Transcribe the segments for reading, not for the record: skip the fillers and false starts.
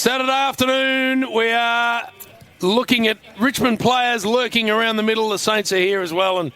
Saturday afternoon, we are looking at Richmond players lurking around the middle. The Saints are here as well, and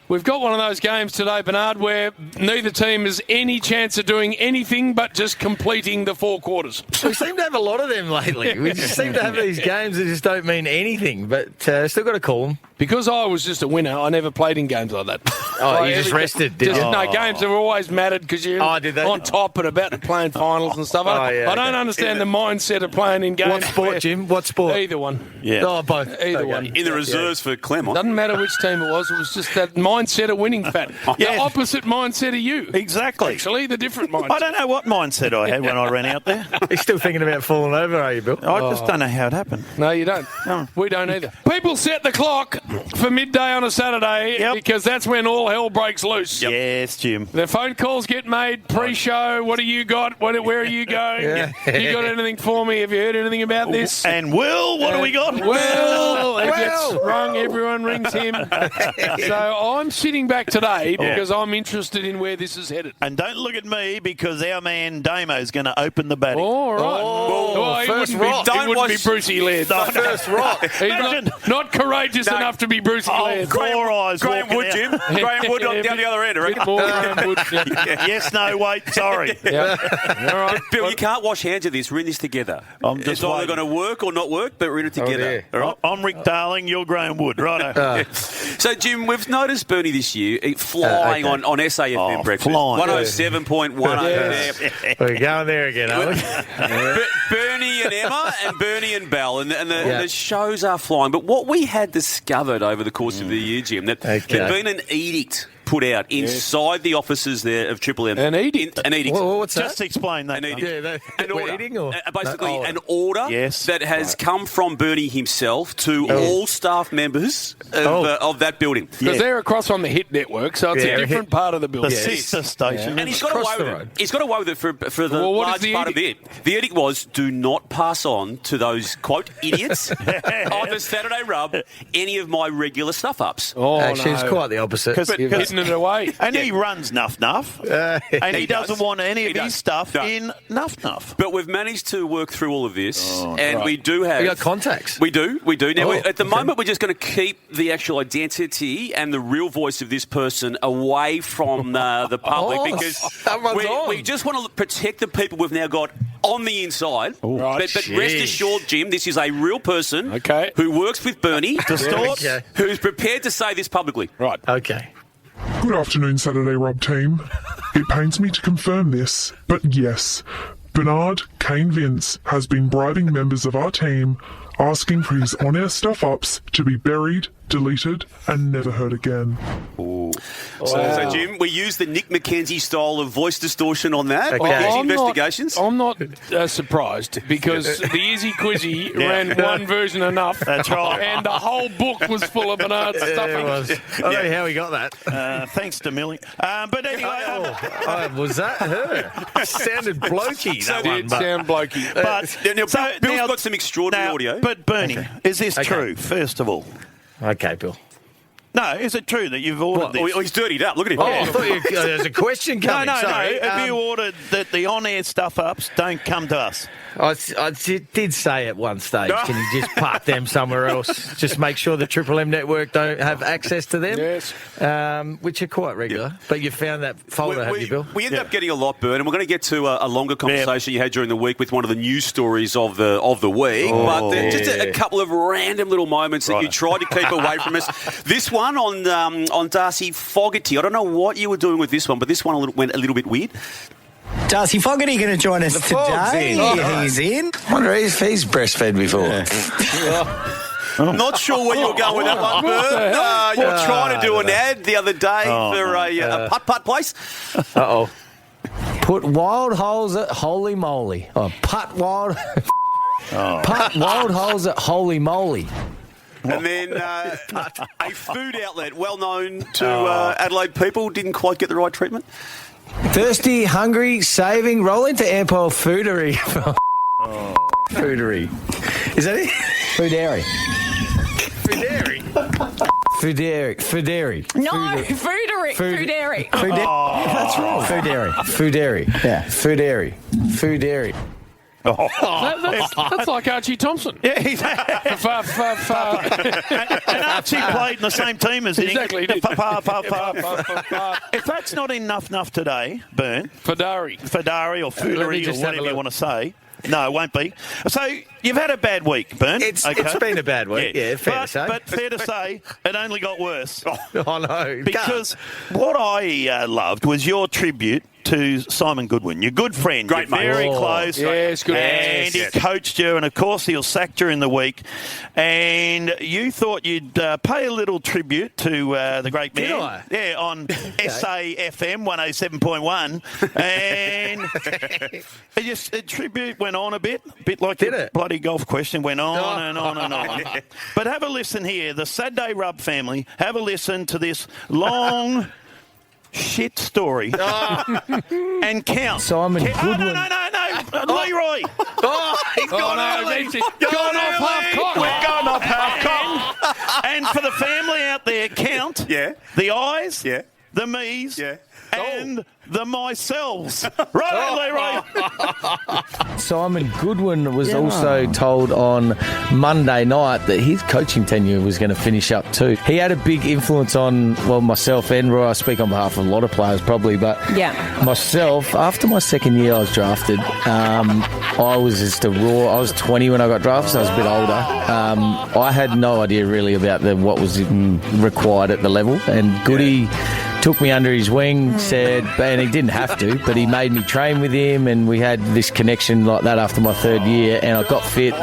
we've got one of those games today, Bernard, where neither team has any chance of doing anything but just completing the four quarters. We seem to have a lot of them lately. We just seem to have these games that just don't mean anything, but still got to call them. Because I was just a winner, I never played in games like that. Oh, you just rested, did you? No, games have always mattered because you're on top and about to play in finals and stuff. I don't understand the mindset of playing in games. What sport, Jim? What sport? Either one. Yeah. Oh, both. Either one. In the reserves for Clermont. Doesn't matter which team it was just that mindset of winning, Fat. The opposite mindset of you. Exactly. Actually, the different mindset. I don't know what mindset I had when I ran out there. You're still thinking about falling over, are you, Bill? I just don't know how it happened. No, you don't. No. We don't either. People set the clock for midday on a Saturday because that's when all hell breaks loose. Yep. Yes, Jim. The phone calls get made pre-show. What do you got? Where are you going? You got anything for me? Have you heard anything about this? And Will, what do we got? Will, he gets rung. Everyone rings him. So I'm sitting back today because I'm interested in where this is headed. And don't look at me because our man Damo is going to open the batting. All right. He wouldn't be Brucey Laird. First rock. He's not courageous enough to be Brucey Laird. Graham Wood, Jim. Graham Wood down the other end, I reckon. Yes, no, wait, sorry. All right. Bill, you can't wash hands of this. We're in this together. It's either going to work or not work, but we're in it together. All right? I'm Rick Darling, you're Graham Wood, right? So, Jim, we've noticed Bernie this year flying on SAFM breakfast. Flying. 107.1 We're going there again, aren't we? Bernie and Emma and Bernie and Bell, and the shows are flying. But what we had discovered over the course of the year, Jim, that there'd been an edict put out inside the offices there of Triple M. An edict? An edict. What's that? Just explain that. An edict. An We're order. eating or? Basically, an order that has come from Bernie himself to all staff members of that building. Because they're across from the HIT network, so it's a different part of the building. The sister station. And he's got away with it. He's got away with it for the large part of it. The edict was, do not pass on to those, quote, idiots on the Saturday rub any of my regular stuff-ups. Actually, it's quite the opposite. You've hidden it away. And he runs Nuff Nuff, and he doesn't want any of his stuff in Nuff Nuff. But we've managed to work through all of this, and we do have... We got contacts. We do. Now, at the moment, we're just going to keep the actual identity and the real voice of this person away from the public because we just want to protect the people we've now got on the inside. But rest assured, Jim, this is a real person who works with Bernie, who's prepared to say this publicly. Right. Okay. Good afternoon, Saturday Rob team. It pains me to confirm this, but yes, Bernard Kane Vince has been bribing members of our team, asking for his on-air stuff-ups to be buried, deleted, and never heard again. So, Jim, we use the Nick McKenzie style of voice distortion on that. Okay. With these investigations. I'm not surprised because the Izzy Quizzy ran one version enough. That's right. And the whole book was full of Bernard's stuff. It was. I don't know how he got that. Thanks to Millie. But anyway... was that her? Sounded blokey, that one. Did sound blokey. But Bill's got some extraordinary audio. But Bernie, is this true, first of all? Okay, Bill. No, is it true that you've ordered this? He's dirtied up. Look at him. I thought there's a question coming. No. Sorry. Have you ordered that the on-air stuff-ups don't come to us? I did say at one stage, can you just park them somewhere else? Just make sure the Triple M network don't have access to them. Yes. Which are quite regular. But you found that folder, have you, Bill? We ended up getting a lot, Bert, and we're going to get to a longer conversation you had during the week with one of the news stories of the week. But just a couple of random little moments that you tried to keep away from us. This one on Darcy Fogarty. I don't know what you were doing with this one, but this one went a little bit weird. Darcy Fogarty going to join us today. He's in. I wonder if he's breastfed before. Not sure where you were going with that one, Bert. You were trying to do an ad the other day for a putt-putt place. Uh-oh. Put wild holes at Holy Moly. Putt wild holes at Holy Moly. And then a food outlet well known to Adelaide people didn't quite get the right treatment. Thirsty, hungry, saving, roll into Ampol Foodery. Foodery. Is that it? Foodary. Foodary. No, Foodery. Foodery. That's wrong. Foodary. Yeah, Foodary. That's like Archie Thompson. Yeah, exactly. And Archie played in the same team as him. Exactly. If that's not in Nuff today, Bern. Fadari or Foolery or whatever you want to say. No, it won't be. So you've had a bad week, Bern. It's been a bad week, fair to say. But fair to say, it only got worse. I know. Because what I loved was your tribute to Simon Goodwin, your good friend. Great mate. Very close. Yes, good. And he coached you, and of course he'll sack during the week. And you thought you'd pay a little tribute to the great man. Did I? Yeah, on SAFM 107.1. And a tribute went on a bit like the bloody golf question went on and on and on. But have a listen here. The Saturday Rub family, have a listen to this long... shit story. And count. Simon Goodwin. No. Leroy. He's gone early. Gone off half cock. We've gone off half cock. And for the family out there, count. Yeah. The I's. Yeah. The me's. Yeah. And the myselves. Right, Leroy. Simon Goodwin was also told on Monday night that his coaching tenure was going to finish up too. He had a big influence on, myself and Roy. I speak on behalf of a lot of players probably, but myself, after my second year I was drafted, I was just I was 20 when I got drafted, so I was a bit older. I had no idea really about what was required at the level, and Goody took me under his wing, and he didn't have to, but he made me train with him, and we had this connection like that after my third year, and I got fit.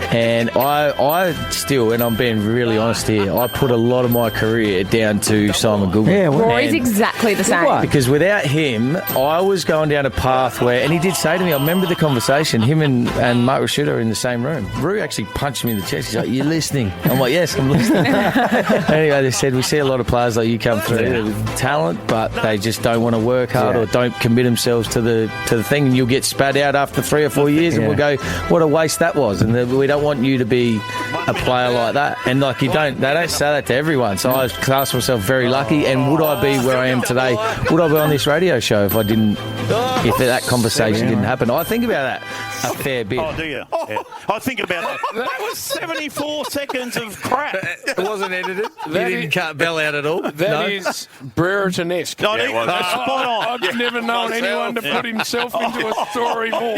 And I still, and I'm being really honest here, I put a lot of my career down to Simon Goodwin. Yeah, Roy's exactly the same. Because without him, I was going down a path where, and he did say to me, I remember the conversation, him and Mark Rashuda are in the same room. Roo actually punched me in the chest. He's like, "You're listening?" I'm like, "Yes, I'm listening." Anyway, they said, we see a lot of players like you come through with talent, but they just don't want to work hard or don't commit themselves to the thing, and you'll get spat out after 3 or 4 years, and we'll go, "What a waste that was." And we don't want you to be a player like that, and they don't say that to everyone. So I class myself very lucky. And would I be where I am today? Would I be on this radio show if that conversation didn't happen? I think about that a fair bit. Oh, do you? Yeah. I think about that. That was 74 seconds of crap. It wasn't edited. You didn't cut Bell out at all. That is Brereton-esque. No, spot on. I've never known anyone to put himself into a story more.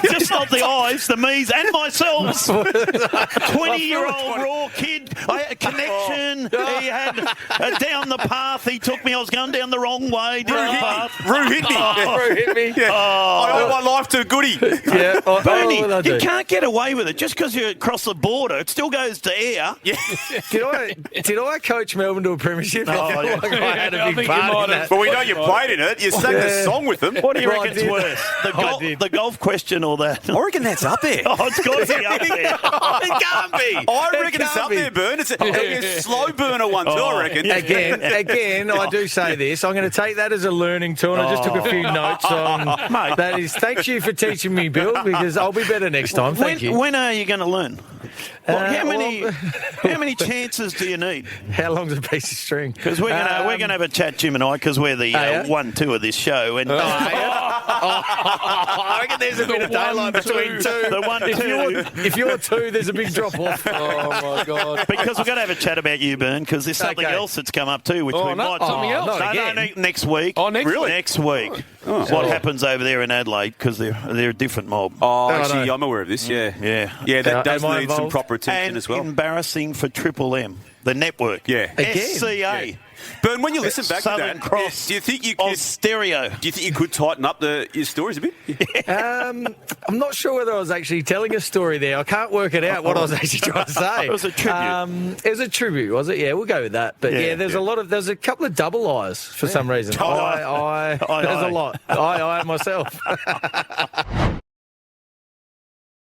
Just not the eyes, the me's, and myself. 20-year-old raw kid. I had a connection. He had down the path. He took me. I was going down the wrong way. Down the path. Roo hit me. Yeah. I owe my life to Goody. Yeah. Bernie, you can't get away with it. Just because you're across the border, it still goes to air. Yeah. Did I coach Melbourne to a premiership? Oh, yeah. I had a big part in that. But we know you played in it. You sang the song with them. What do you reckon's worse? The golf question or that? I reckon that's up there. Oh, it's got to be up there. It can't be. I reckon it's up there, Bern. It's a slow burner one too, I reckon. Again, I do say this. I'm going to take that as a learning tool, and I just took a few notes on that. Thank you for teaching me, Bill, because I'll be better next time. Thank you. When are you going to learn? How many chances do you need? How long's a piece of string? Because we're going to have a chat, Jim and I, because we're the 1-2 of this show. And I reckon there's a bit of daylight between two. The 1-2. If you're 2, there's a big drop off. Oh my God! Because we're going to have a chat about you, Bern, because there's something else that's come up too, which we might. Something else. No, next week. Oh, next week. What happens over there in Adelaide? Because they're a different mob. Oh, actually, I'm aware of this. Yeah. That does need some proper attention as well. Embarrassing for Triple M, the network. Yeah. SCA. Yeah. Bern, when you listen back Southern to that, Cross do you think you could Austereo? Do you think you could tighten up your stories a bit? I'm not sure whether I was actually telling a story there. I can't work it out what I was actually trying to say. It was a tribute. It was a tribute, was it? Yeah, we'll go with that. But there's a couple of double I's for some reason. There's a lot. I myself.